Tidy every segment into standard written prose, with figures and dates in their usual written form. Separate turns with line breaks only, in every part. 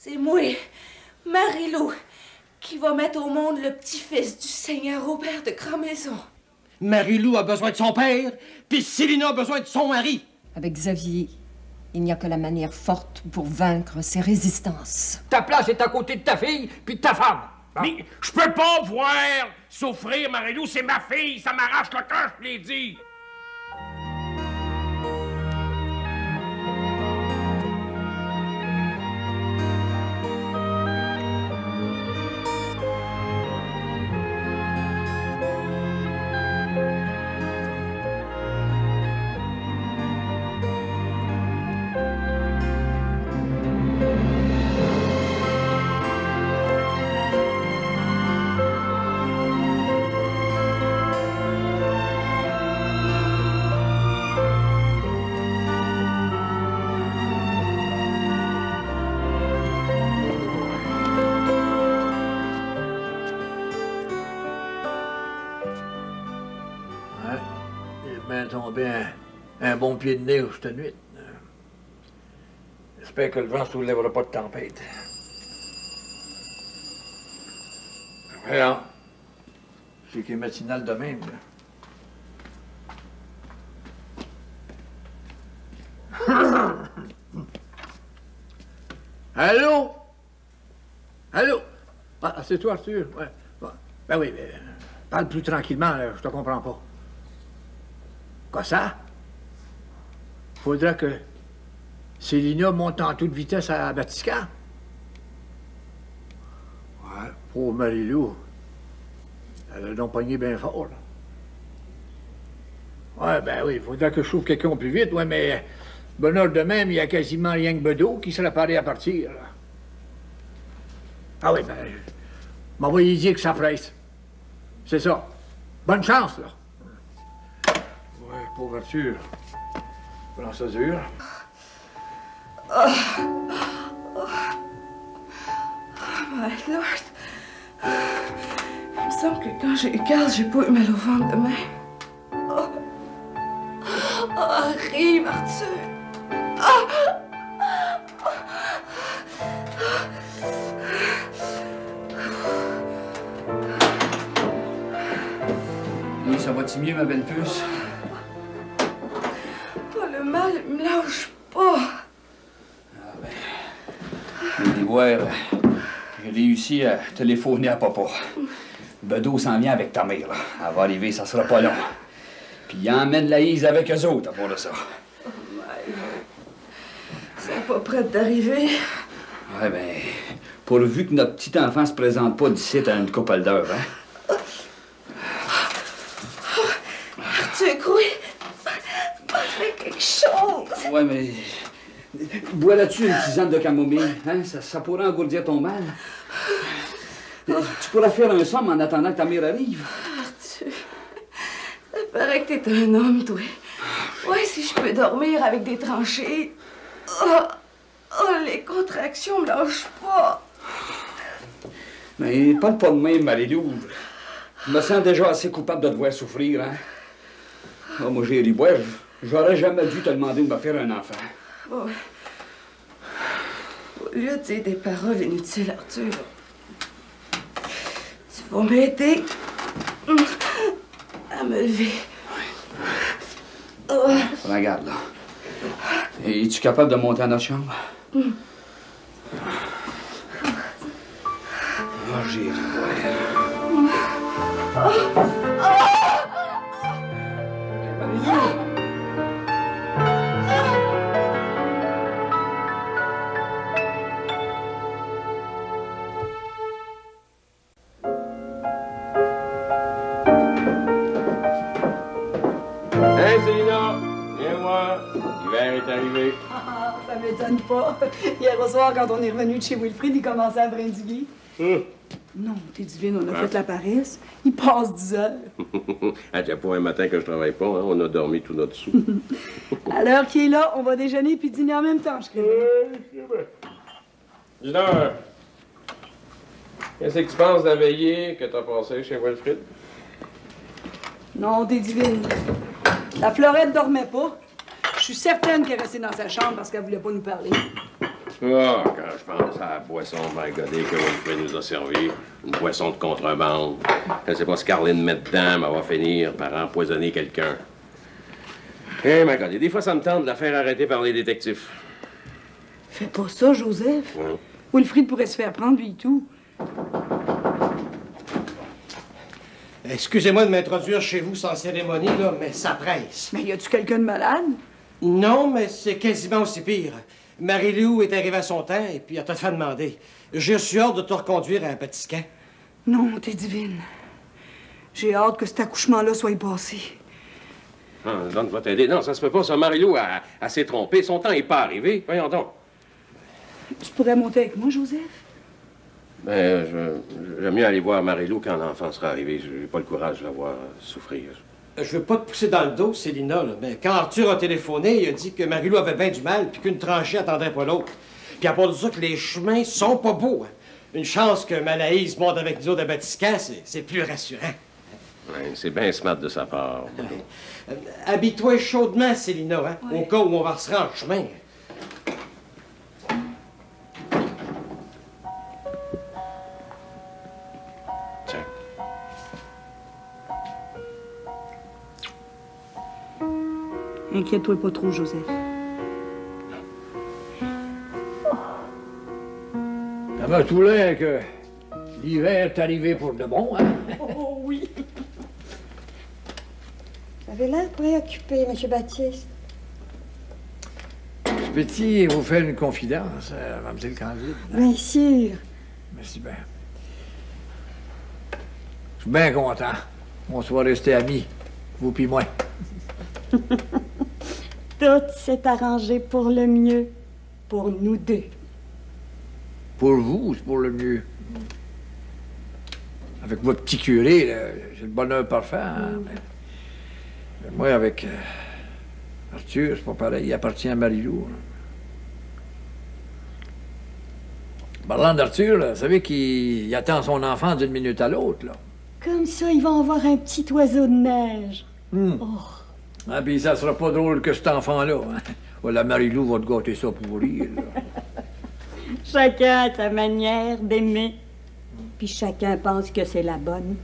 C'est moi, Marie-Lou, qui va mettre au monde le petit-fils du Seigneur Robert de Grand-Maison.
Marie-Lou a besoin de son père, puis Célina a besoin de son mari.
Avec Xavier, il n'y a que la manière forte pour vaincre ces résistances.
Ta place est à côté de ta fille, puis de ta femme.
Mais je peux pas voir souffrir, Marie-Lou, c'est ma fille, ça m'arrache le cœur, je l'ai dit.
Un bon pied de nez cette nuit. J'espère que le vent ne soulèvera pas de tempête. Voilà. C'est qu'il est matinal de même. Allô? Allô? Ah, c'est toi, Arthur? Ouais. Bon. Ben oui, mais parle plus tranquillement, là, je te comprends pas. Quoi ça? Faudra que Célina monte en toute vitesse à Batiscan? Ouais, pauvre Marie-Lou. Elle a donc pogné bien fort, là. Ouais, ben oui, faudra que je trouve quelqu'un plus vite, ouais, mais bonheur de même, il y a quasiment rien que Bedeau qui serait paré à partir, là. Ah oui, ben, m'envoyer dire que ça presse. C'est ça. Bonne chance, là. Ouais, pauvre Arthur. Comment ça dure?
My Lord. Il me semble que quand j'ai eu Carl, j'ai pas eu mal au ventre de même. Arrive, Arthur.
Oui, ça va-tu mieux, ma belle puce?
Le mal me lâche pas.
Ah ben... Les voir, j'ai réussi à téléphoner à papa. Bedeau s'en vient avec ta mère, là. Elle va arriver, ça sera pas long. Puis il emmène la Lise avec eux autres, à part de ça.
Oh my God. Ils sont pas prêts d'arriver.
Ouais, ben... Pourvu que notre petit enfant se présente pas d'ici à une couple d'heures, hein?
Arthur, crois... Fais quelque chose.
Ouais, mais... Bois là-dessus une tisane de camomille, hein? Ça pourrait engourdir ton mal. Tu pourrais faire un somme en attendant que ta mère arrive.
Arthur, ça paraît que t'es un homme, toi. Ouais, si je peux dormir avec des tranchées. Les contractions me lâchent pas.
Mais parle pas de même, Marie-Lou. Je me sens déjà assez coupable de te voir souffrir, hein? Oh, moi, j'ai ri boire. J'aurais jamais dû te demander de me faire un enfant.
Bon, au lieu de dire des paroles inutiles, Arthur, tu vas m'aider à me lever.
Regarde, là. Es-tu capable de monter à notre chambre? Oh, j'ai ri boire.
Hein, Célina? Viens voir. L'hiver est arrivé.
Ça m'étonne pas. Hier au soir, quand on est revenu de chez Wilfrid, il commençait à brindiguer. Non, t'es divine, on a fait la paresse. Il passe 10 heures.
Ah, tiens, pour un matin que je travaille pas, hein, on a dormi tout notre sou.
À l'heure qu'il est là, on va déjeuner puis dîner en même temps, je crois.
Dis donc, qu'est-ce que tu penses de la veillée que t'as passée chez Wilfrid?
Non, t'es divine. La Florette dormait pas. Je suis certaine qu'elle restait dans sa chambre parce qu'elle voulait pas nous parler.
Ah, quand je pense à la boisson margodée que Wilfrid nous a servi, une boisson de contrebande, je ne sais pas ce qu'Arline met dedans, mais elle va finir par empoisonner quelqu'un. Eh, margodée, des fois, ça me tente de la faire arrêter par les détectives.
Fais pas ça, Joseph.
Ouais.
Wilfrid pourrait se faire prendre, lui et tout.
Excusez-moi de m'introduire chez vous sans cérémonie, là, mais ça presse.
Mais y a-tu quelqu'un de malade?
Non, mais c'est quasiment aussi pire. Marie-Lou est arrivée à son temps et puis elle t'a fait demander. J'ai reçu ordre de te reconduire à un petit camp.
Non, t'es divine. J'ai hâte que cet accouchement-là soit passé.
Ah, Don va t'aider. Non, ça se peut pas, ça. Marie-Lou, elle s'est trompée. Son temps n'est pas arrivé. Voyons donc.
Tu pourrais monter avec moi, Joseph?
Ben, j'aime mieux aller voir Marie-Lou quand l'enfant sera arrivé. J'ai pas le courage de la voir souffrir.
Je veux pas te pousser dans le dos, Célina, là, mais quand Arthur a téléphoné, il a dit que Marie-Lou avait bien du mal puis qu'une tranchée attendrait pas l'autre. Puis à part de ça, que les chemins sont pas beaux. Hein. Une chance que Manaïs monte avec nous autres à Batiscan, c'est plus rassurant.
Ouais, c'est bien smart de sa part.
Habille-toi chaudement, Célina, hein,
Ouais.
au cas où on va se rendre en chemin.
Tiens.
Inquiète-toi pas trop, Joseph.
Ça m'a tout l'air que l'hiver est arrivé pour de bon, hein?
Oh oui.
Vous avez l'air préoccupé, M. Baptiste.
Petit, vous faire une confidence, Mme Candide.
Bien sûr.
Merci bien. Je suis bien content qu'on soit restés amis, vous puis moi.
Tout s'est arrangé pour le mieux, pour nous deux.
Pour vous, c'est pour le mieux. Avec votre petit curé, là, j'ai le bonheur parfait, hein, mais moi, avec Arthur, c'est pas pareil, il appartient à Marie-Lou. Hein. Parlant d'Arthur, là, vous savez qu'il attend son enfant d'une minute à l'autre, là.
Comme ça, ils vont avoir un petit oiseau de neige.
Ah, puis ça sera pas drôle que cet enfant-là. Hein. Oh, la Marie-Lou va te gâter ça pour rire, là.
Chacun a sa manière d'aimer. Puis chacun pense que c'est la bonne.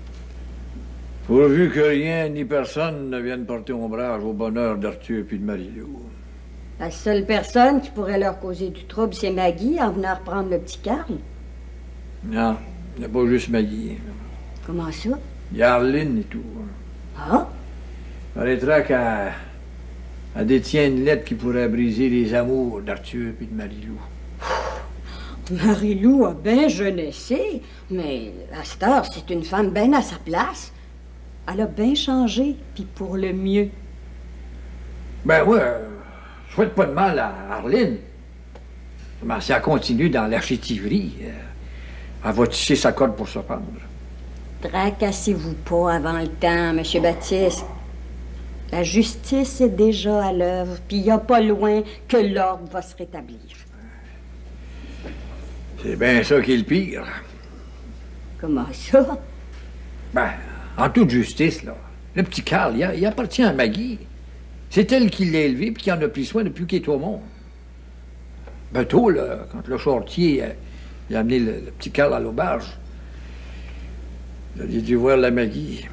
Pourvu que rien ni personne ne vienne porter ombrage au bonheur d'Arthur puis de Marie-Lou.
La seule personne qui pourrait leur causer du trouble, c'est Maggie en venant reprendre le petit Carl.
Non, il n'y a pas juste Maggie.
Comment ça?
Il y a Arline et tout.
Ah?
Paraîtra qu'elle détient une lettre qui pourrait briser les amours d'Arthur puis de Marie-Lou.
Marie-Lou a bien jeunessé, mais à cette heure, c'est une femme bien à sa place. Elle a bien changé, puis pour le mieux.
Ben ouais, je souhaite pas de mal à Arline. Mais si elle continue dans l'architiverie, elle va tisser sa corde pour se pendre.
Tracassez-vous pas avant le temps, M. Baptiste. La justice est déjà à l'œuvre, puis il n'y a pas loin que l'ordre va se rétablir.
C'est bien ça qui est le pire.
Comment ça?
Ben, en toute justice, là, le petit Carl, il appartient à Maggie. C'est elle qui l'a élevé puis qui en a pris soin depuis qu'il est au monde. Ben tôt, là, quand le charretier il a amené le petit Carl à l'auberge, il a dû voir la Maggie.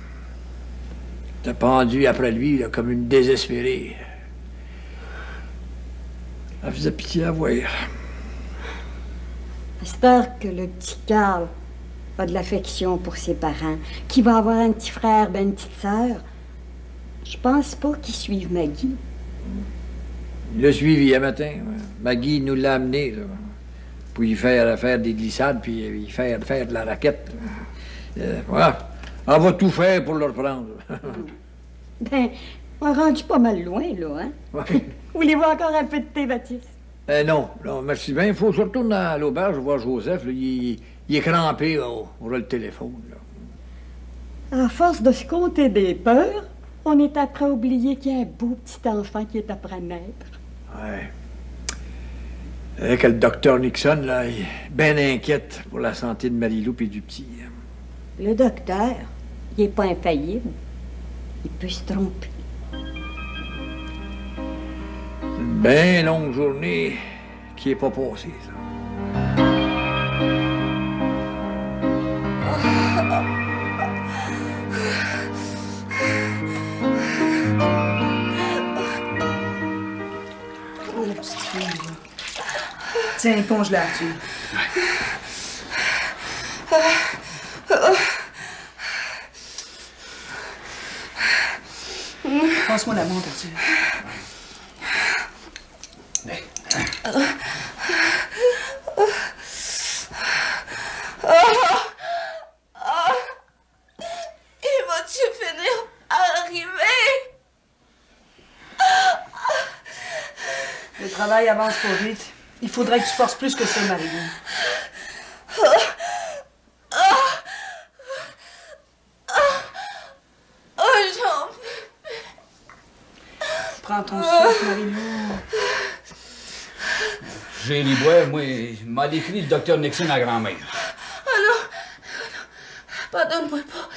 Elle était pendue après lui là, comme une désespérée. Elle faisait pitié à voir.
J'espère que le petit Carl a de l'affection pour ses parents, qu'il va avoir un petit frère, ben une petite sœur. Je pense pas qu'il suive Maggie.
Il l'a suivi un matin. Ouais. Maggie nous l'a amené là, pour y faire des glissades puis y faire de la raquette. Voilà. Elle va tout faire pour le reprendre.
Ben, on est rendu pas mal loin, là, hein?
Ouais.
Voulez-vous encore un peu de thé, Baptiste?
Non, merci bien. Il faut que je retourne à l'auberge voir Joseph. Là. Il est crampé au le téléphone. Là.
À force de se compter des peurs, on est après à oublier qu'il y a un beau petit enfant qui est après naître.
Ouais. Et que le docteur Nixon, là, il est bien inquiète pour la santé de Marie-Lou et du petit.
Le docteur, il est pas infaillible. Il peut se tromper.
C'est une bien longue journée qui est pas passé, ça.
Oh, la petite fille, là. Tiens, éponge-la, Arthur. Passe-moi la montre, Arthur.
Il va-tu finir par arriver?
Le travail avance pas vite. Il faudrait que tu forces plus que ça, Marie-Lou.
J'en peux.
Prends ton souffle, Marie-Lou.
J'ai les bois, moi, il m'a écrit le docteur Nixon à grand-mère.
Ah non, pardonne-moi pas.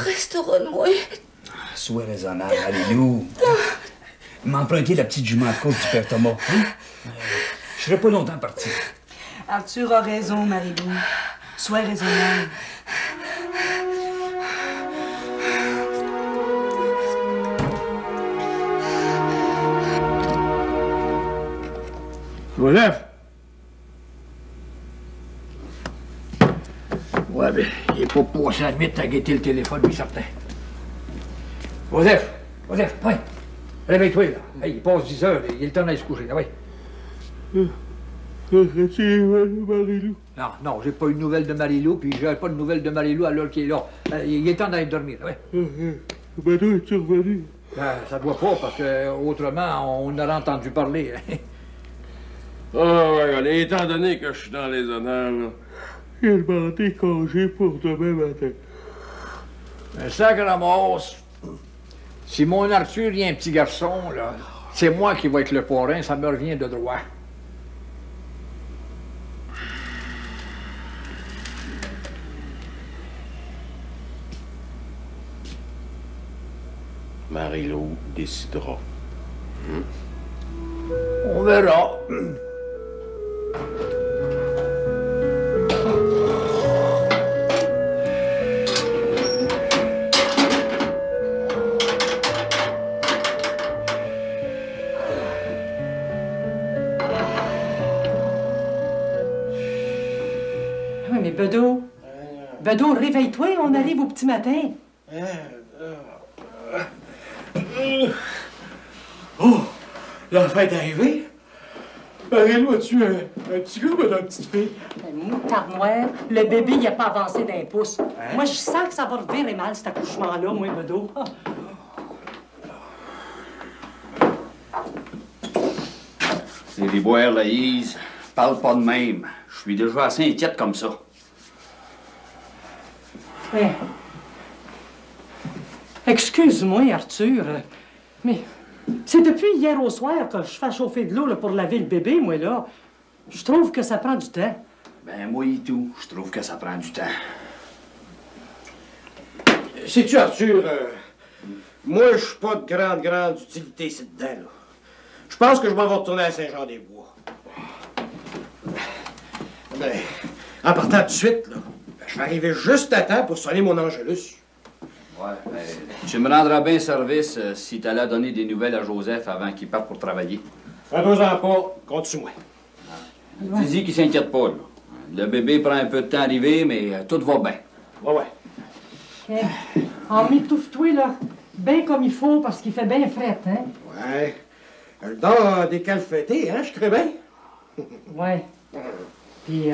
Restaure-moi.
Sois raisonnable, allez-nous. M'emprunter la petite jument de course du père Thomas. Hein? Je serai pas longtemps parti.
Arthur a raison, Marie-Lou. Sois raisonnable.
Joseph? Ouais, mais il est pas passé à admettre à guetter le téléphone, lui, certain. Joseph, ouais. Réveille-toi, là. Hey, il passe 10 heures, il est le temps d'aller se coucher, là, ouais. Marie-Lou? Non, j'ai pas eu de nouvelles de Marie-Lou, puis j'ai pas de nouvelles de Marie-Lou à l'heure qu'il est là. Il est temps d'aller dormir, là, ouais.
Bedeau, es-tu revenu?
Ça doit pas, parce que autrement, on aurait entendu parler.
Ah ouais, allez, étant donné que je suis dans les honneurs, là,
Il a demandé congé pour demain matin.
Un sacre mort. Si mon Arthur est un petit garçon, là, c'est moi qui vais être le parrain, ça me revient de droit.
Marie-Lou décidera.
On verra.
Oui, mais Bedeau, réveille-toi, on arrive au petit matin.
Oh! L'enfant est arrivé? Marie-Lou, as-tu un petit gars ou une petite fille?
Moutarde-noire, le bébé, il n'a pas avancé d'un pouce. Moi, je sens que ça va revirer mal, cet accouchement-là, moi, Bedeau.
C'est les boires, Laïse. Parle pas de même. Je suis déjà assez inquiète comme ça.
Ouais. Excuse-moi, Arthur, mais c'est depuis hier au soir que je fais chauffer de l'eau là, pour laver le bébé, moi, là. Je trouve que ça prend du temps.
Ben, moi et tout, je trouve que ça prend du temps.
Sais-tu, Arthur, moi, je suis pas de grande utilité ici dedans, là. Je pense que je m'en vais retourner à Saint-Jean-des-Bois. Ben, en partant tout de suite, là, je vais arriver juste à temps pour sonner mon Angélus.
Ouais, ben, tu me rendras bien service si t'allais donner des nouvelles à Joseph avant qu'il parte pour travailler.
Fais-toi-en pas, continue-moi.
Dis-y qu'il s'inquiète pas, là. Le bébé prend un peu de temps à arriver, mais tout va bien.
Ouais.
Emmitouffe-toi, là, bien comme il faut, parce qu'il fait bien fret, hein?
Ouais. Le don des calfetés, hein, je crée bien.
Ouais. Puis,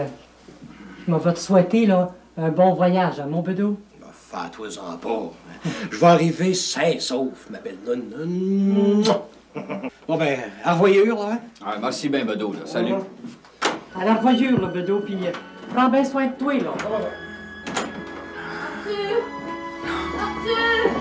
je m'en vais te souhaiter, là, un bon voyage, hein, mon Bedeau.
Fais-toi-en pas. Je vais arriver sain et sauf, ma belle nonne. Bon, ben, à revoyure, là.
Ah, merci bien, Bedeau, là. Salut.
À la revoyure, là, Bedeau, puis prends bien soin de toi, là.
Arthur! Arthur!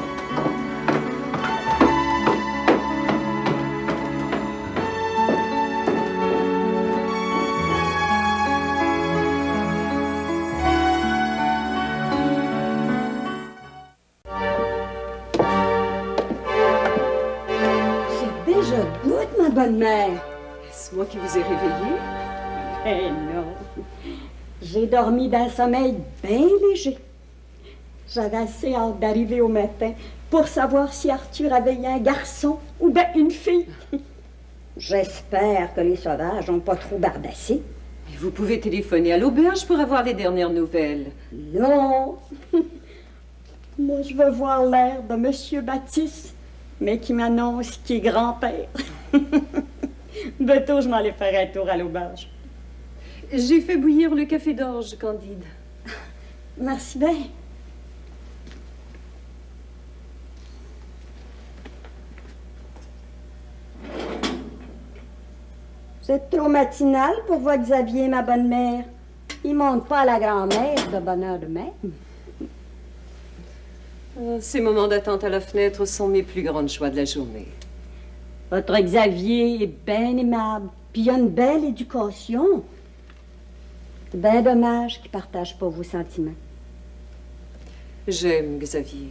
J'ai déjà goûté, ma bonne mère.
moi qui vous ai réveillé?
Eh non. J'ai dormi d'un sommeil bien léger. J'avais assez hâte d'arriver au matin pour savoir si Arthur avait eu un garçon ou bien une fille. J'espère que les sauvages n'ont pas trop bardassé.
Vous pouvez téléphoner à l'auberge pour avoir les dernières nouvelles.
Non. Moi, je veux voir l'air de Monsieur Baptiste, mais qui m'annonce qu'il est grand-père. Bientôt, je m'en allais faire un tour à l'auberge.
J'ai fait bouillir le café d'orge, Candide.
Merci bien. Vous êtes trop matinal pour voir Xavier, ma bonne mère. Il monte pas à la grand-mère de bonne heure de même.
Ces moments d'attente à la fenêtre sont mes plus grandes joies de la journée.
Votre Xavier est bien aimable, puis il a une belle éducation. C'est bien dommage qu'il ne partage pas vos sentiments.
J'aime Xavier.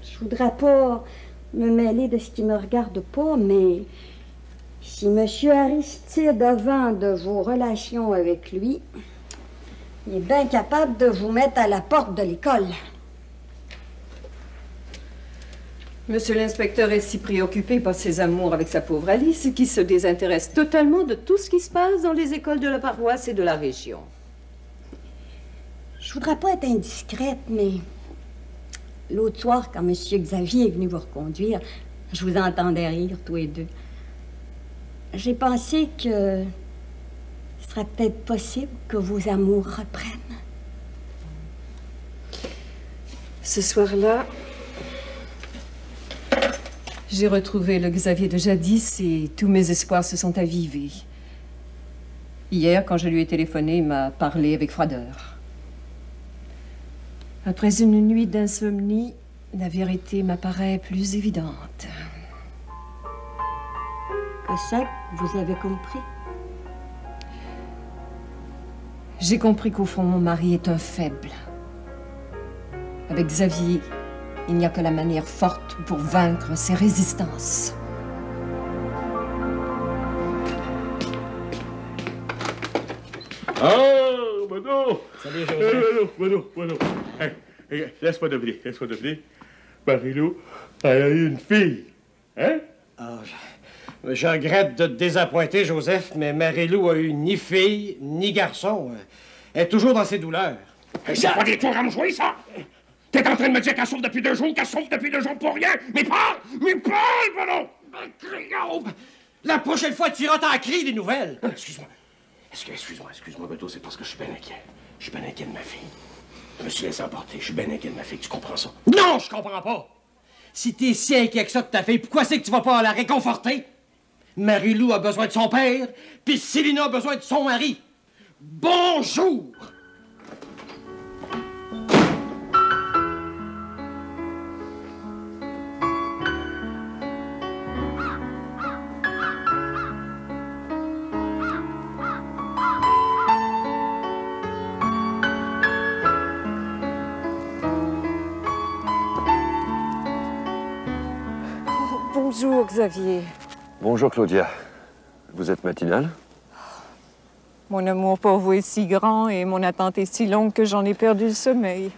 Je voudrais pas me mêler de ce qui me regarde pas, mais si M. Aristide a vent de vos relations avec lui, il est bien capable de vous mettre à la porte de l'école.
Monsieur l'inspecteur est si préoccupé par ses amours avec sa pauvre Alice qu'il se désintéresse totalement de tout ce qui se passe dans les écoles de la paroisse et de la région.
Je voudrais pas être indiscrète, mais l'autre soir, quand M. Xavier est venu vous reconduire, je vous entendais rire, tous les deux. J'ai pensé que ce serait peut-être possible que vos amours reprennent.
Ce soir-là, j'ai retrouvé le Xavier de jadis et tous mes espoirs se sont avivés. Hier, quand je lui ai téléphoné, il m'a parlé avec froideur. Après une nuit d'insomnie, la vérité m'apparaît plus évidente.
Que ça, vous avez compris?
J'ai compris qu'au fond, mon mari est un faible. Avec Xavier, il n'y a que la manière forte pour vaincre ses résistances.
Oh, Bono!
Salut, Joseph.
Bono. Hey, laisse-moi deviner. Marie-Lou, elle a eu une fille. Hein?
Ah, je regrette de te désappointer, Joseph, mais Marie-Lou a eu ni fille, ni garçon. Elle est toujours dans ses douleurs.
C'est pas des tours à me jouer, ça! T'es en train de me dire qu'elle souffre depuis 2 jours, pour rien! Mais parle, Bono!
La prochaine fois, tu iras t'en crier des nouvelles.
Excuse-moi, Bono, c'est parce que je suis bien inquiet. Je suis bien inquiet de ma fille. Je me suis laissé emporter, je suis bien inquiet de ma fille, tu comprends ça?
Non, je comprends pas. Si t'es si inquiet que ça de ta fille, pourquoi c'est que tu vas pas la réconforter? Marie-Lou a besoin de son père, puis Célina a besoin de son mari. Bonjour!
Bonjour, Xavier.
Bonjour, Claudia. Vous êtes matinale?
Mon amour pour vous est si grand et mon attente est si longue que j'en ai perdu le sommeil.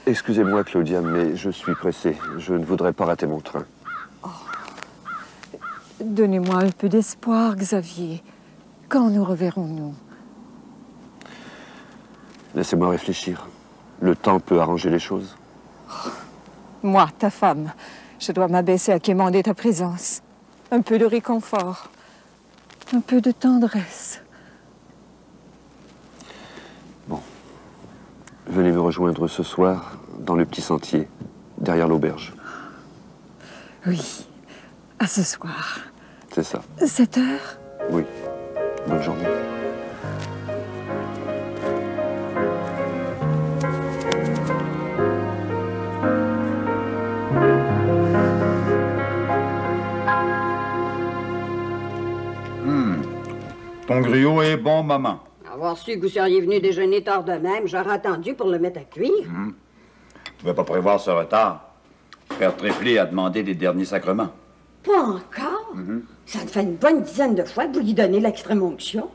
Excusez-moi, Claudia, mais je suis pressé. Je ne voudrais pas rater mon train.
Oh. Donnez-moi un peu d'espoir, Xavier. Quand nous reverrons-nous?
Laissez-moi réfléchir. Le temps peut arranger les choses.
Oh. Moi, ta femme, je dois m'abaisser à quémander ta présence. Un peu de réconfort. Un peu de tendresse.
Bon. Venez me rejoindre ce soir dans le petit sentier, derrière l'auberge.
Oui, à ce soir.
C'est ça.
7 heures?
Oui. Bonne journée.
Ton gruau est bon, maman.
Avoir su que vous seriez venu déjeuner tard de même, j'aurais attendu pour le mettre à cuire.
Tu ne pouvais pas prévoir ce retard. Frère Tréflé a demandé les derniers sacrements.
Pas encore? Ça te fait une bonne dizaine de fois que vous lui donnez l'extrême onction.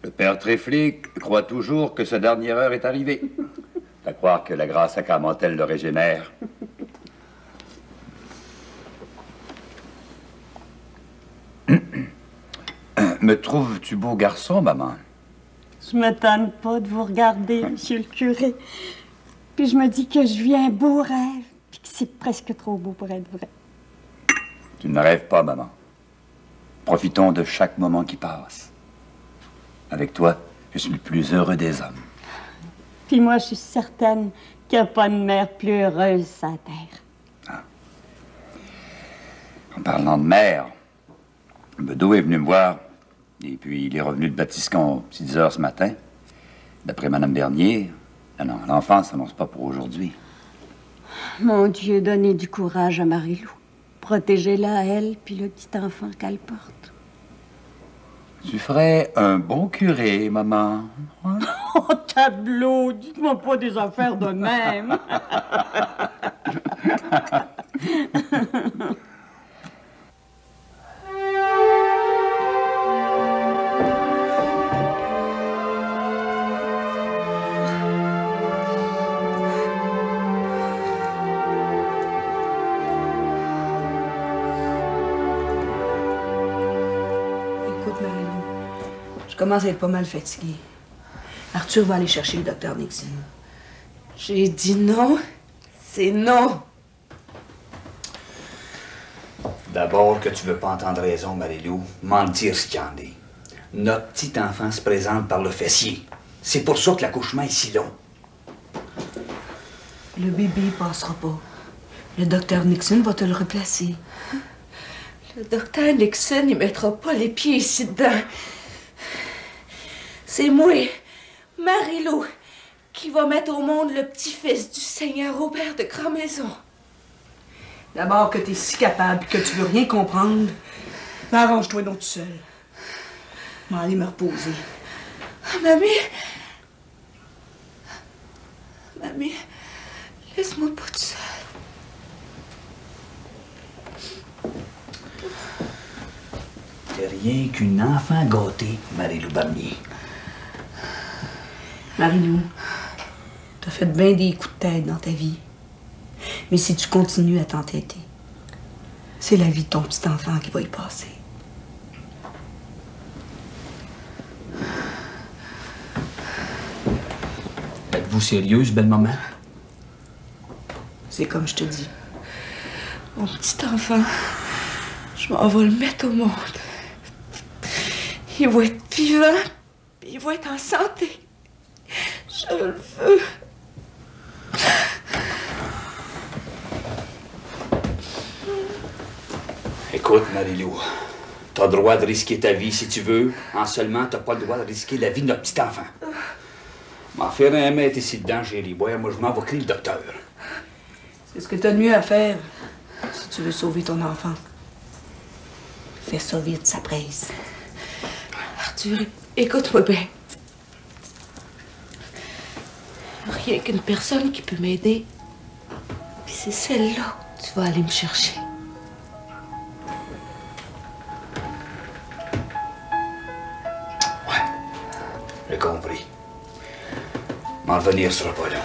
Le père Tréflic croit toujours que sa dernière heure est arrivée. À croire que la grâce sacramentelle le régénère. Me trouves-tu beau garçon, maman?
Je me tanne pas de vous regarder, monsieur le curé. Puis je me dis que je vis un beau rêve, puis que c'est presque trop beau pour être vrai.
Tu ne rêves pas, maman. Profitons de chaque moment qui passe. Avec toi, je suis le plus heureux des hommes.
Puis moi, je suis certaine qu'il n'y a pas de mère plus heureuse sur la terre.
En parlant de mère, Bedeau est venu me voir, et puis il est revenu de Batiscon 6 heures ce matin. D'après Madame Bernier, non, l'enfant ne s'annonce pas pour aujourd'hui.
Mon Dieu, donnez du courage à Marie-Lou. Protégez-la, elle, puis le petit enfant qu'elle porte.
Tu ferais un bon curé, maman. Hein?
Oh, tableau, dites-moi pas des affaires de même.
Je commence à être pas mal fatiguée. Arthur va aller chercher le docteur Nixon.
J'ai dit non. C'est non.
D'abord que tu veux pas entendre raison, Marie-Lou, mentir ce qu'il y en est. Notre petit enfant se présente par le fessier. C'est pour ça que l'accouchement est si long.
Le bébé passera pas. Le docteur Nixon va te le replacer.
Le docteur Nixon, il mettra pas les pieds ici dedans. C'est moi, Marie-Lou, qui va mettre au monde le petit-fils du Seigneur Robert de Grand-Maison.
D'abord que t'es si capable que tu veux rien comprendre, ben arrange-toi donc tout seul. Je vais aller me reposer.
Mamie! Mamie, laisse-moi pas tout seul.
T'es rien qu'une enfant gâtée, Marie-Lou Barnier.
Marie-Lou, t'as fait bien des coups de tête dans ta vie. Mais si tu continues à t'entêter, c'est la vie de ton petit enfant qui va y passer.
Êtes-vous sérieuse, belle-maman?
C'est comme je te dis.
Mon petit enfant, je m'en vais le mettre au monde. Il va être vivant, puis il va être en santé. Je le veux.
Écoute, Marie-Lou, t'as le droit de risquer ta vie si tu veux. En seulement, t'as pas le droit de risquer la vie de notre petit enfant. M'en faire un mètre ici dedans, chérie. Moi, je m'en vais crier le docteur.
C'est ce que t'as de mieux à faire si tu veux sauver ton enfant. Fais ça vite, ça presse.
Arthur, écoute-moi bien. Rien qu'une personne qui peut m'aider. Puis c'est celle-là que tu vas aller me chercher.
J'ai compris. M'en revenir sera pas long.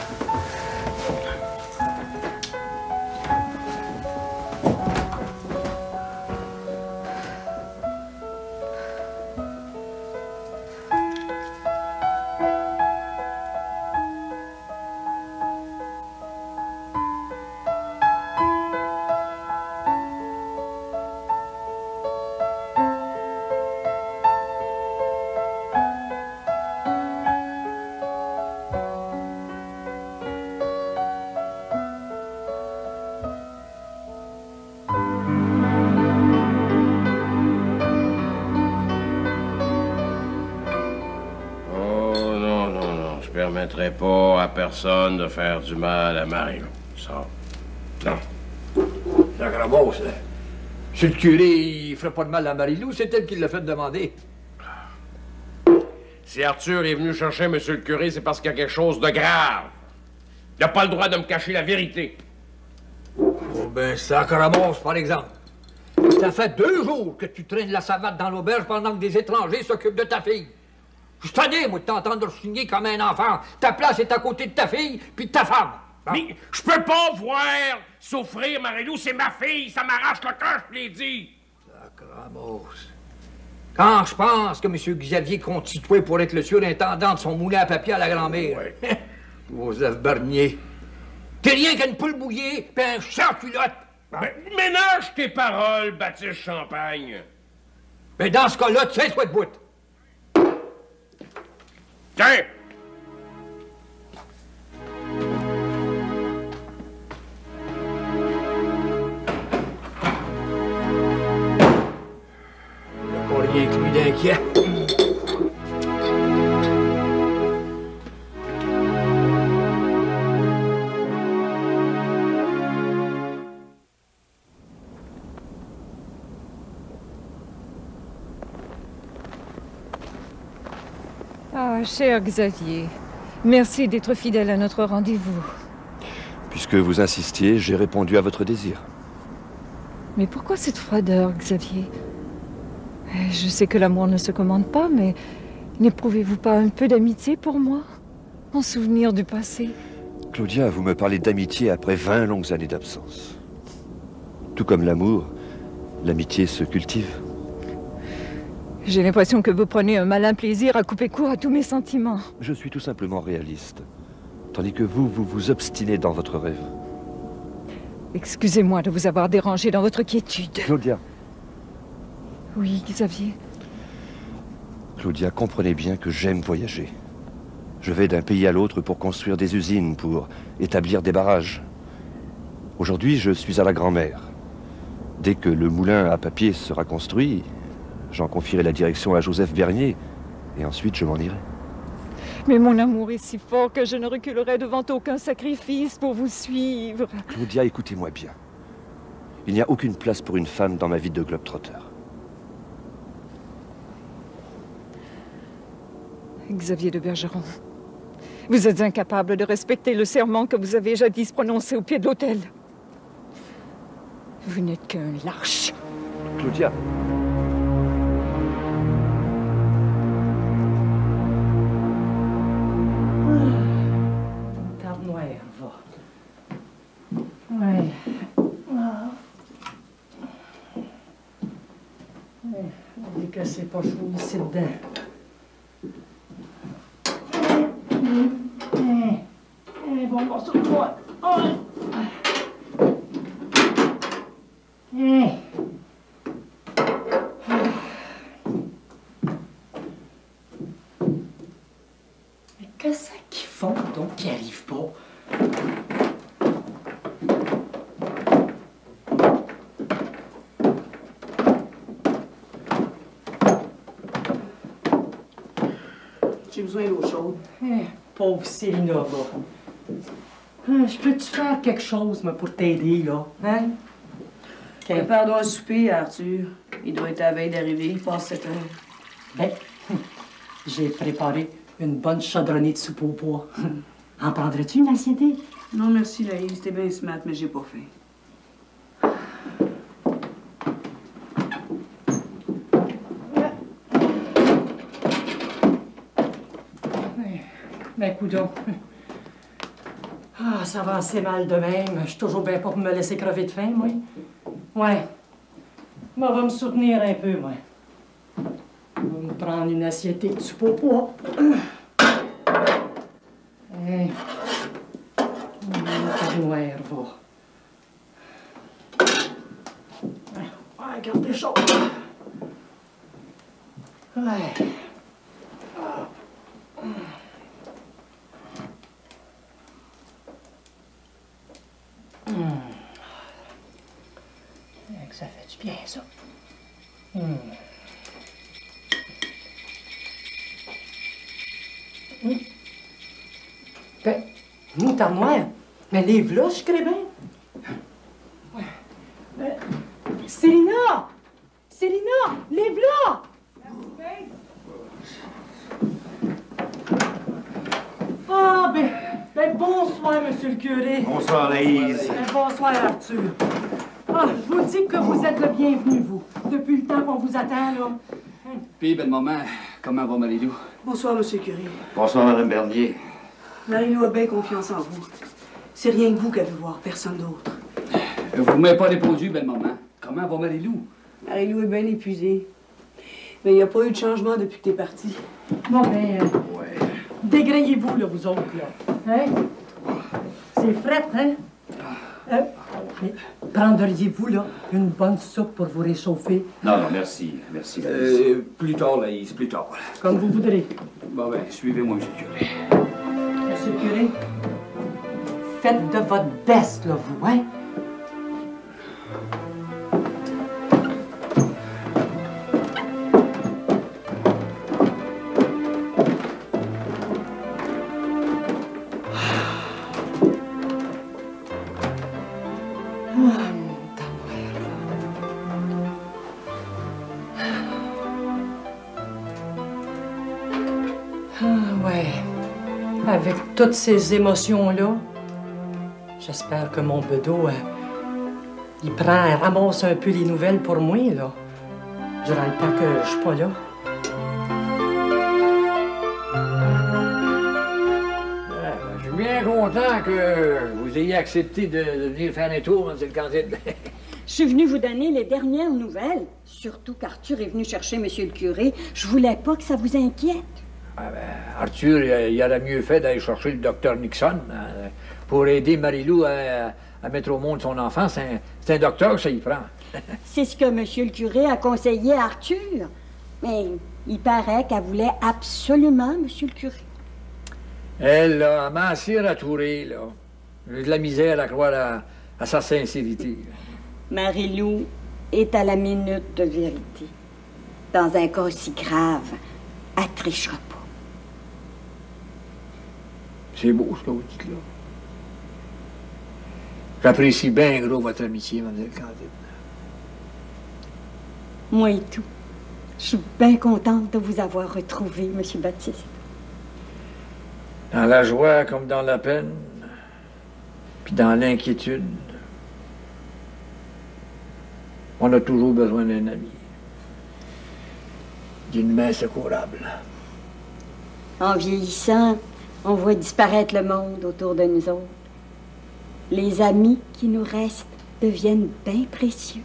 Je permettrai pas à personne de faire du mal à Marie-Lou. Ça, non.
La Gravose, là. Si le curé, il ferait pas de mal à Marie-Lou, c'est elle qui l'a fait demander.
Si Arthur est venu chercher monsieur le curé, c'est parce qu'il y a quelque chose de grave. Il n'a pas le droit de me cacher la vérité.
Oh ben, Sacramos, par exemple. Ça fait 2 jours que tu traînes la savate dans l'auberge pendant que des étrangers s'occupent de ta fille. Je suis tanné, moi, de t'entendre signer comme un enfant. Ta place est à côté de ta fille puis de ta femme. Bon.
Mais je peux pas voir souffrir, Marie-Lou. C'est ma fille. Ça m'arrache le cœur, je l'ai dit.
Sacramos. Quand je pense que M. Xavier constitué pour être le surintendant de son moulin à papier à la grand-mère. Ouais. Joseph Bernier. T'es rien qu'une poule mouillée pis un champ-culotte.
Ben, ménage tes paroles, Baptiste Champagne.
Mais dans ce cas-là, tiens-toi debout.
Tiens!
Pas rien que lui d'inquiet.
Ah, cher Xavier, merci d'être fidèle à notre rendez-vous.
Puisque vous insistiez, j'ai répondu à votre désir.
Mais pourquoi cette froideur, Xavier? Je sais que l'amour ne se commande pas, mais n'éprouvez-vous pas un peu d'amitié pour moi? En souvenir du passé?
Claudia, vous me parlez d'amitié après 20 longues années d'absence. Tout comme l'amour, l'amitié se cultive.
J'ai l'impression que vous prenez un malin plaisir à couper court à tous mes sentiments.
Je suis tout simplement réaliste. Tandis que vous vous obstinez dans votre rêve.
Excusez-moi de vous avoir dérangé dans votre quiétude.
Claudia.
Oui, Xavier.
Claudia, comprenez bien que j'aime voyager. Je vais d'un pays à l'autre pour construire des usines, pour établir des barrages. Aujourd'hui, je suis à la grand-mère. Dès que le moulin à papier sera construit, j'en confierai la direction à Joseph Bernier, et ensuite je m'en irai.
Mais mon amour est si fort que je ne reculerai devant aucun sacrifice pour vous suivre.
Claudia, écoutez-moi bien. Il n'y a aucune place pour une femme dans ma vie de globe-trotter.
Xavier de Bergeron, vous êtes incapable de respecter le serment que vous avez jadis prononcé au pied de l'autel. Vous n'êtes qu'un lâche.
Claudia.
Ouais. On dit que c'est pas chaud ici dedans. Bon morceau de bois. Mais qu'est-ce qu'ils font donc qui arrivent pas?
J'ai besoin d'eau chaude.
Pauvre Célina, là. Je peux-tu faire quelque chose, moi, pour t'aider, là? Hein?
Prépare-toi un souper, Arthur. Il doit être à la veille d'arriver. Il passe 7 heures.
Ben, j'ai préparé une bonne chaudronnée de soupe au bois. En prendrais-tu une assiette?
Non, merci, Laïs. T'es bien smart, mais j'ai pas faim.
Ben, coudonc. Ah, ça va assez mal de même. Je suis toujours bien pour me laisser crever de faim, moi. Ouais. Moi, va me soutenir un peu, moi. Je vais me prendre une assiette de soupe au pois. Hey. Le noir, va. Ouais, gardez chaud. Ouais. Ça fait du bien, ça. Ben, moutarde-noire. Mais livre-là, je crée bien. Célina! Célina! Livre-là! Ah, ben, bonsoir, monsieur le curé.
Bonsoir, Laïs.
Bonsoir, Arthur. Ah, je vous dis que vous êtes le bienvenu, vous. Depuis le temps qu'on vous attend, là.
Puis, belle maman, comment va Marie-Lou?
Bonsoir, Monsieur le curé.
Bonsoir, Madame Bernier.
Marie-Lou a bien confiance en vous. C'est rien que vous qu'elle veut voir, personne d'autre.
Vous ne m'avez pas répondu, belle maman. Comment va Marie-Lou?
Marie-Lou est bien épuisée. Mais il n'y a pas eu de changement depuis que t'es parti.
Bon, ben, dégrayez-vous, là, vous autres, là. Hein? C'est fret, hein? Mais prendriez-vous, là, une bonne soupe pour vous réchauffer?
Non, non, merci. Merci,
plus tard, Laïs, plus tard.
Comme vous voudrez.
Bon, ben, suivez-moi, monsieur le curé.
Monsieur le curé, faites de votre best, là, vous, hein? Avec toutes ces émotions-là, j'espère que mon bedeau, il ramasse un peu les nouvelles pour moi, là, durant le temps que je suis pas là.
Je suis bien content que vous ayez accepté de venir faire un tour, M. le Candide.
Je suis venue vous donner les dernières nouvelles, surtout qu'Arthur est venu chercher Monsieur le curé. Je voulais pas que ça vous inquiète.
Ah ben, Arthur, il aurait mieux fait d'aller chercher le docteur Nixon pour aider Marie-Lou à mettre au monde son enfant. C'est un docteur que ça y prend.
C'est ce que Monsieur le curé a conseillé à Arthur. Mais il paraît qu'elle voulait absolument Monsieur le curé.
Elle a assez ratouré, là. J'ai de la misère à croire à sa sincérité.
Marie-Lou est à la minute de vérité. Dans un cas si grave, elle ne trichera pas.
C'est beau ce que vous dites là. J'apprécie bien gros votre amitié, Mme Candide.
Moi et tout. Je suis bien contente de vous avoir retrouvé, M. Baptiste.
Dans la joie comme dans la peine, puis dans l'inquiétude, on a toujours besoin d'un ami. D'une main secourable.
En vieillissant, on voit disparaître le monde autour de nous autres. Les amis qui nous restent deviennent bien précieux.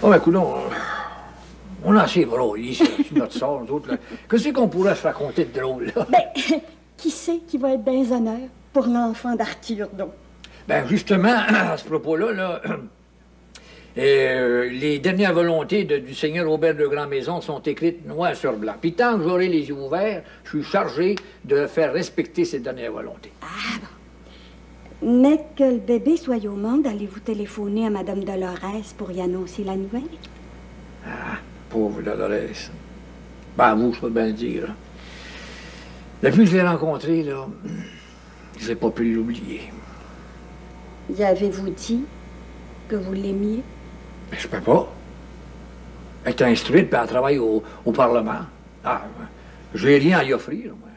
Oh, ben, coudonc, on a assez broyé sur notre sort, nous autres. Qu'est-ce qu'on pourrait se raconter de drôle, là?
Ben, qui sait qui va être dans les honneurs pour l'enfant d'Arthur, donc?
Ben, justement, à ce propos-là, les dernières volontés du seigneur Aubert de Grand-Maison sont écrites noir sur blanc. Puis tant que j'aurai les yeux ouverts, je suis chargé de faire respecter ces dernières volontés.
Ah bon. Mais que le bébé soit au monde, allez-vous téléphoner à Mme Dolores pour y annoncer la nouvelle?
Ah, pauvre Dolores. Ben, vous, je peux bien le dire. Depuis que je l'ai rencontré, là, je n'ai pas pu l'oublier.
Y avez-vous dit que vous l'aimiez?
Mais je peux pas. Elle est instruite, puis elle travaille au Parlement. Ah, j'ai rien à y offrir, moi.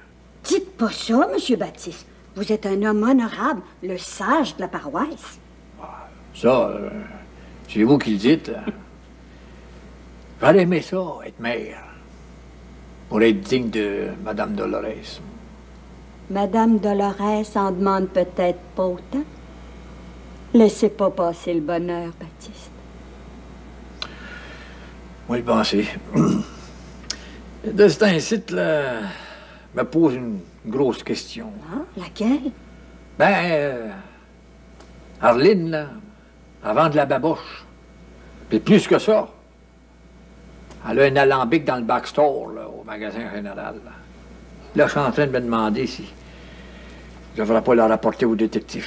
Dites pas ça, M. Baptiste. Vous êtes un homme honorable, le sage de la paroisse.
Ça, c'est vous qui le dites. J'aurais aimé ça, être maire, pour être digne de Mme Dolores.
Mme Dolores en demande peut-être pas autant. Laissez pas passer le bonheur, Baptiste.
Moi, le penser. De cet incite, là, me pose une grosse question.
Ah, laquelle?
Ben, Arline, là, elle vend de la baboche. Puis plus que ça, elle a un alambic dans le backstore, là, au magasin général. Là, je suis en train de me demander si je ne devrais pas la rapporter au détective.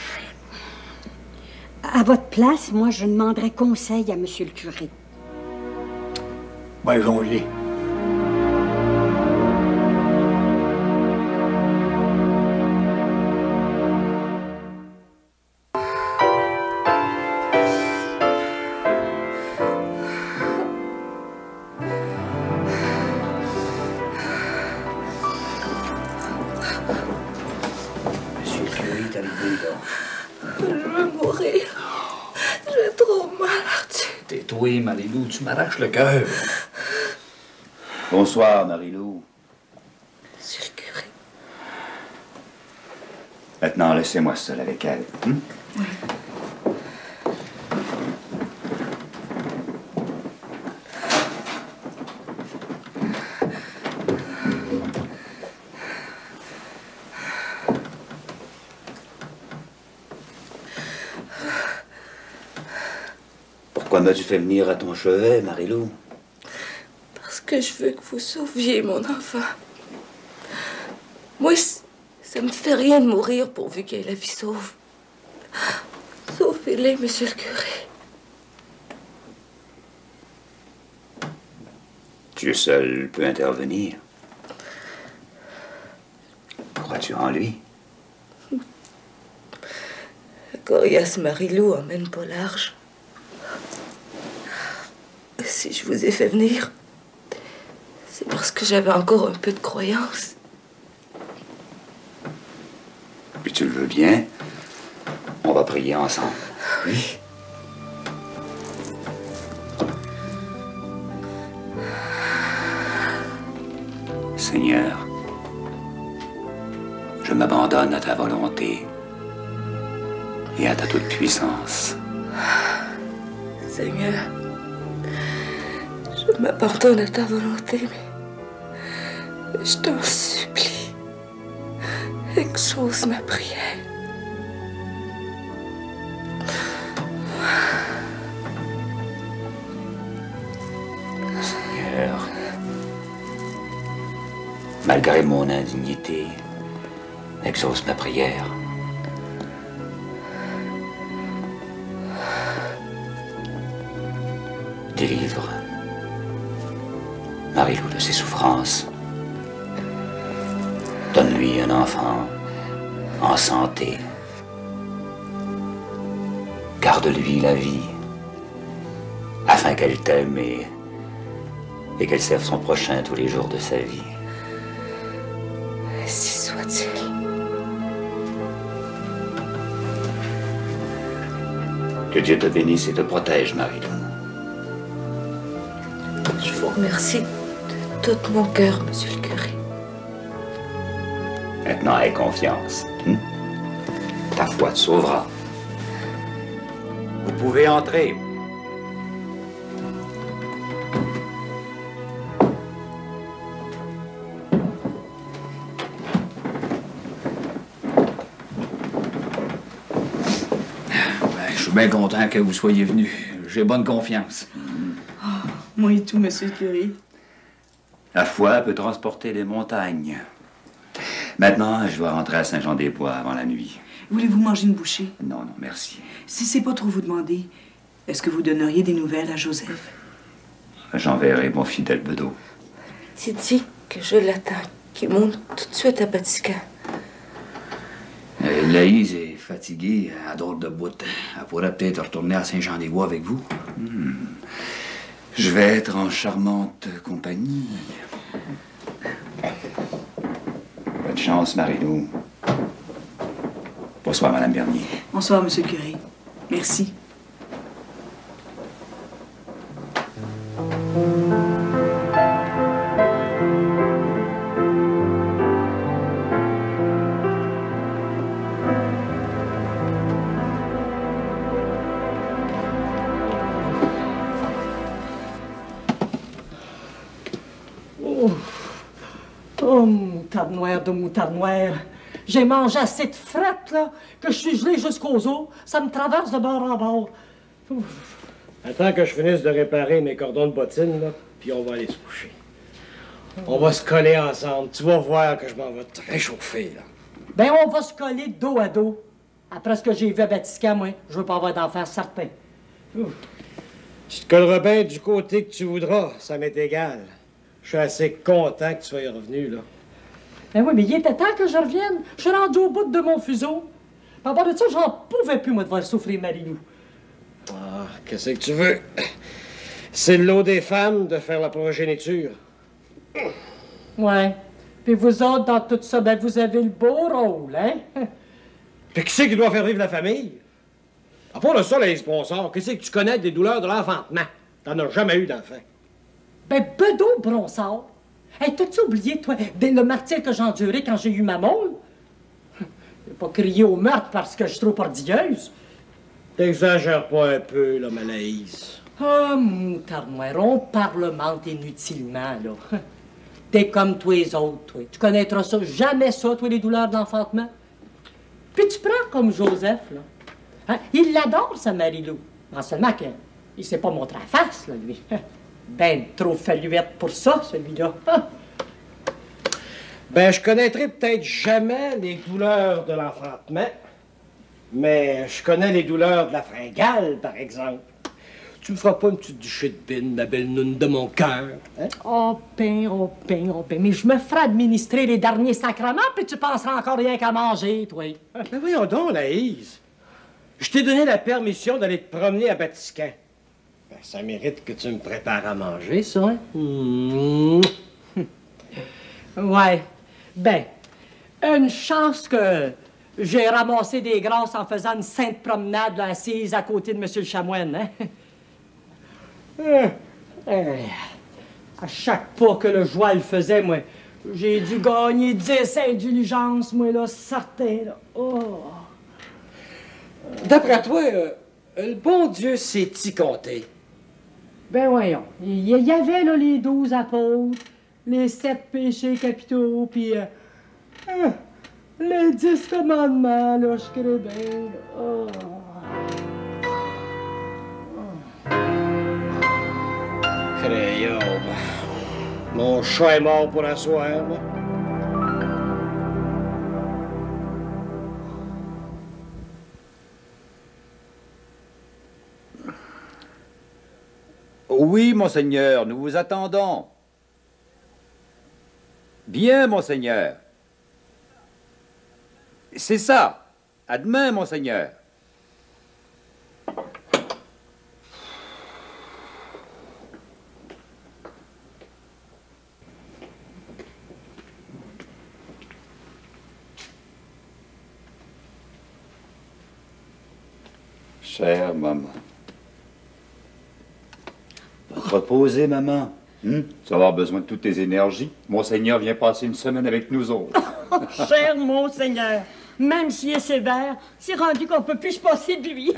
À votre place, moi, je demanderais conseil à M. le curé.
Ben, jongler.
Monsieur le curé est arrivé, là.
Je veux mourir.
toi, Marie-Lou, tu m'arraches le cœur.
Bonsoir, Marie-Lou.
Monsieur le curé.
Maintenant, laissez-moi seul avec elle.
Oui.
Pourquoi m'as-tu fait venir à ton chevet, Marie-Lou?
Parce que je veux que vous sauviez mon enfant. Moi, ça me fait rien de mourir pourvu qu'il ait la vie sauve. Sauvez-les, monsieur le curé.
Dieu seul peut intervenir. Crois-tu en lui?
La coriace Marie-Lou emmène pas large. Si je vous ai fait venir, c'est parce que j'avais encore un peu de croyance.
Puis tu le veux bien, on va prier ensemble.
Oui.
Seigneur, je m'abandonne à ta volonté et à ta toute-puissance.
Seigneur, je m'abandonne à ta volonté, mais je t'en supplie, exauce ma prière.
Seigneur, malgré mon indignité, exauce ma prière. Délivre Marie-Lou de ses souffrances. Donne-lui un enfant en santé. Garde-lui la vie, afin qu'elle t'aime et qu'elle serve son prochain tous les jours de sa vie.
Ainsi soit-il.
Que Dieu te bénisse et te protège, Marie-Lou.
Je vous remercie de tout mon cœur, monsieur le curé.
Maintenant, aie confiance. Ta foi te sauvera. Vous pouvez entrer.
Je suis bien content que vous soyez venu. J'ai bonne confiance.
Oh, moi et tout, monsieur le curé.
La foi peut transporter les montagnes. Maintenant, je dois rentrer à Saint-Jean-des-Bois avant la nuit.
Voulez-vous manger une bouchée?
Non, non, merci.
Si c'est pas trop vous demander, est-ce que vous donneriez des nouvelles à Joseph?
J'enverrai mon fidèle Bedeau.
Dit que je l'attends, qu'il monte tout de suite à Batica.
Laïse est fatiguée, à drôle de bout. Elle pourrait peut-être retourner à Saint-Jean-des-Bois avec vous.
Je vais être en charmante compagnie. Bonne chance, Marie-Lou. Bonsoir, Madame Bernier.
Bonsoir, monsieur le curé. Merci.
Oh, moutarde noire de moutarde noire. J'ai mangé assez de frette, là, que je suis gelé jusqu'aux os. Ça me traverse de bord en bord. Ouf.
Attends que je finisse de réparer mes cordons de bottine, là, puis on va aller se coucher. On va se coller ensemble. Tu vas voir que je m'en vais te réchauffer, là.
Ben, on va se coller dos à dos. Après ce que j'ai vu à Batiscan, moi, je veux pas avoir d'enfants certains.
Ouf. Tu te colleras bien du côté que tu voudras, ça m'est égal. Je suis assez content que tu sois revenu, là.
Ben oui, mais il était temps que je revienne. Je suis rendu au bout de mon fuseau. À part de ça, j'en pouvais plus, moi, de voir souffrir Marie-Lou.
Ah, qu'est-ce que tu veux? C'est le lot des femmes de faire la progéniture.
Ouais. Puis vous autres, dans tout ça, ben vous avez le beau rôle, hein?
Puis qui c'est qui doit faire vivre la famille? À part de ça, les sponsors, qu'est-ce que tu connais des douleurs de l'enfantement? T'en as jamais eu d'enfant.
Ben, Bedeau Bronsard! Hey, t'as-tu oublié, toi, le martyre que j'ai enduré quand j'ai eu ma môle? J'ai pas crié au meurtre parce que je suis trop ordilleuse.
T'exagères pas un peu, là, Malaïs.
Ah, moutarnoir, on parlemente inutilement, là. T'es comme tous les autres, toi. Tu connaîtras ça, jamais ça, toi, les douleurs d'enfantement. Puis tu prends comme Joseph, là. Hein? Il l'adore, sa Marie-Lou. Non seulement qu'il sait pas montrer la face, là, lui. Ben, trop faluette pour ça, celui-là.
Ben, je connaîtrai peut-être jamais les douleurs de l'enfantement, mais je connais les douleurs de la fringale, par exemple. Tu me feras pas une petite duchée de bine, ma belle noune de mon cœur, hein?
Oh, ben, oh, ben, oh, ben. Mais je me ferai administrer les derniers sacrements, puis tu penseras encore rien qu'à manger, toi.
Ben voyons donc, Laïs. Je t'ai donné la permission d'aller te promener à Batiscan. Ben, ça mérite que tu me prépares à manger, ça, hein? Mmh.
Ouais. Ben, une chance que j'ai ramassé des grâces en faisant une sainte promenade là, assise à côté de M. le Chamoine, hein? À chaque pas que le joie le faisait, moi, j'ai dû gagner 10 indulgences, moi, là, certain, là. Oh!
D'après toi, le bon Dieu sait-il compter?
Ben voyons. Il y avait, là, les 12 apôtres, les 7 péchés capitaux, puis les 10 commandements, là, je crée bien, là. Oh!
Crayon. Mon chat est mort pour la soirée, moi.
Oui, monseigneur, nous vous attendons. Bien, monseigneur. C'est ça. À demain, monseigneur. Chère maman. Reposez, maman. Tu vas avoir besoin de toutes tes énergies. Monseigneur vient passer une semaine avec nous autres.
Cher Monseigneur, même s'il est sévère, c'est rendu qu'on peut plus se passer de lui.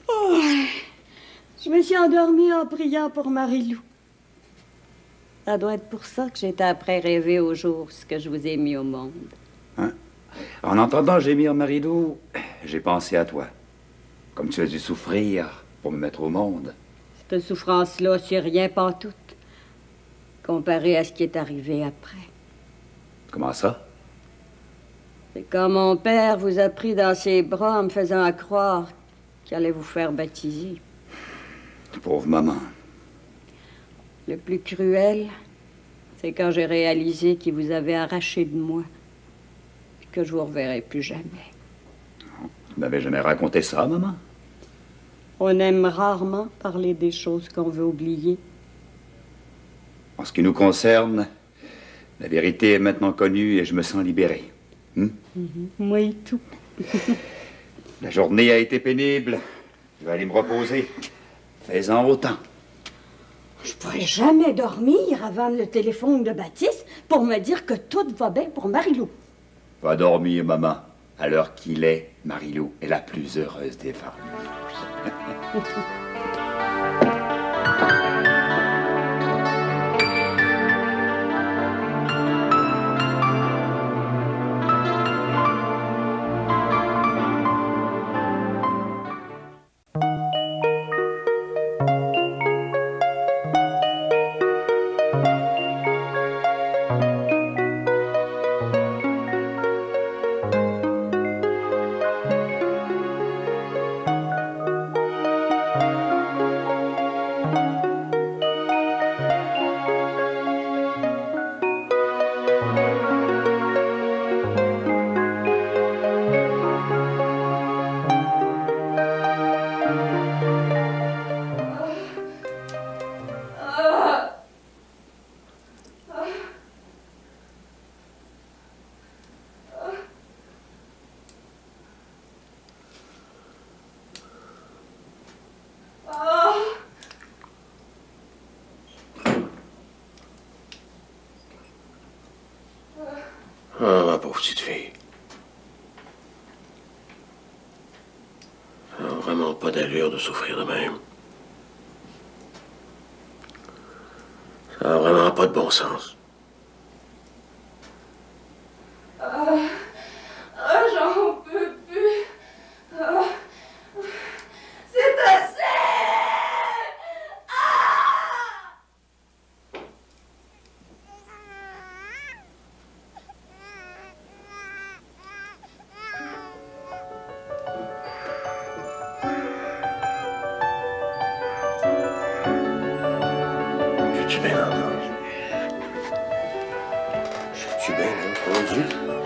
Oh, je me suis endormie en priant pour Marie-Lou. Ça doit être pour ça que j'étais après rêver au jour ce que je vous ai mis au monde.
Hein? En entendant gémir Marie-Lou, j'ai pensé à toi. Comme tu as dû souffrir pour me mettre au monde.
Cette souffrance-là, c'est rien pantoute, comparé à ce qui est arrivé après.
Comment ça?
C'est quand mon père vous a pris dans ses bras en me faisant croire qu'il allait vous faire baptiser.
Pauvre maman.
Le plus cruel, c'est quand j'ai réalisé qu'il vous avait arraché de moi et que je vous reverrai plus jamais.
Tu m'avais jamais raconté ça, maman?
On aime rarement parler des choses qu'on veut oublier.
En ce qui nous concerne, la vérité est maintenant connue et je me sens libéré.
Moi et tout.
La journée a été pénible. Je vais aller me reposer. Fais-en autant.
Je pourrais jamais dormir avant le téléphone de Baptiste pour me dire que tout va bien pour Marie-Lou.
Va dormir, maman. À l'heure qu'il est, Marie-Lou est la plus heureuse des femmes.
Ah, ma pauvre petite fille. Ça n'a vraiment pas d'allure de souffrir de même. Ça n'a vraiment pas de bon sens.
J'en peux plus. C'est assez!
J'ai-tu bien entendu? J'ai-tu bien entendu?